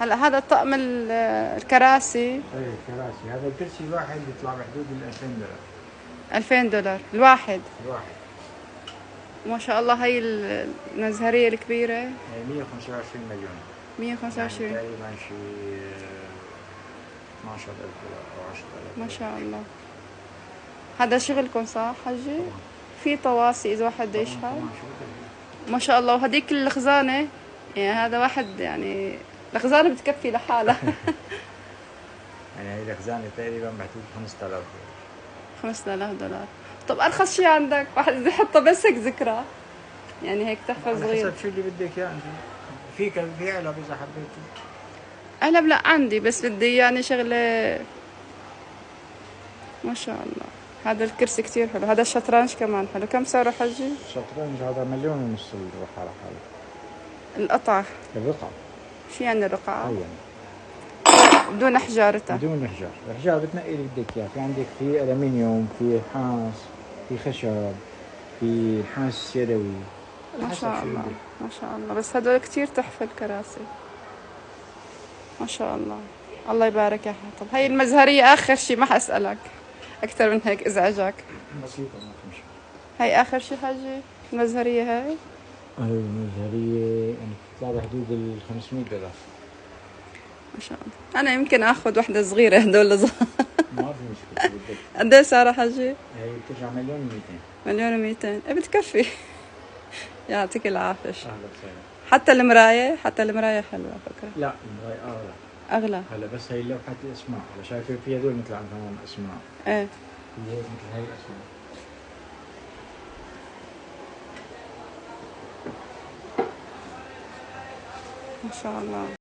هلا هذا الطقم الكراسي ايه كراسي، هذا الكرسي الواحد يطلع بحدود ال 2000 دولار. $2000 الواحد. الواحد. ما شاء الله. هي المزهرية الكبيرة يعني 125 مليون. 125. يعني تقريبا شي 12000 دولار او 10000 ما دولار. شاء الله. هذا شغلكم صح حجي؟ طبعا. في طواسي إذا واحد بده يشحن. طبعا شو بدك. ما شاء الله. وهديك الخزانة، يعني هذا واحد يعني الخزانة بتكفي لحالها. يعني هي الخزانة تقريبا بحدود 5000 دولار. $5000. طب أرخص شي عندك واحد بده يحطه بس هيك ذكرى، يعني هيك تحفة على صغير. حسب شو اللي بدك اياه انت. في علب اذا حبيتي. علب لا عندي، بس بدي يعني شغلة. ما شاء الله. هذا الكرسي كتير حلو. هذا الشطرنج كمان حلو. كم سعره حجي؟ الشطرنج هذا 1.5 مليون يروح على حاله. القطعة. الرقعة. شو يعني الرقعة؟ أيوة. بدون حجارتها. بدون حجار. الحجار بتنقي اللي بدك اياه، في عندك في ألمنيوم، في نحاس، في خشب، في نحاس يدوي. ما شاء الله. ما شاء الله. بس هدول كتير تحفة الكراسي. ما شاء الله. الله يبارك يا حاتم. هي المزهرية آخر شي، ما حأسألك أكثر من هيك إزعجك. بسيطة ما في مشكلة. هي آخر شي حاجة المزهرية هاي. هاي المزهرية يعني بتطلع بحدود ال 500 دولار. ما شاء الله. أنا يمكن آخذ وحدة صغيرة هدول ما في مشكلة بدك. قد إيه سعرها حجي؟ هي بترجع 1.2 مليون ومئتين. إيه بتكفي. يعطيك العافية. أهلا وسهلا. حتى المراية حلوة على فكرة. لا المراية أغلى. أغلى. هلا بس هي لوحة الأسماء، هلا شايفة في هدول مثل عندهم أسماء. إيه. في هيك مثل هاي الأسماء. ما شاء الله.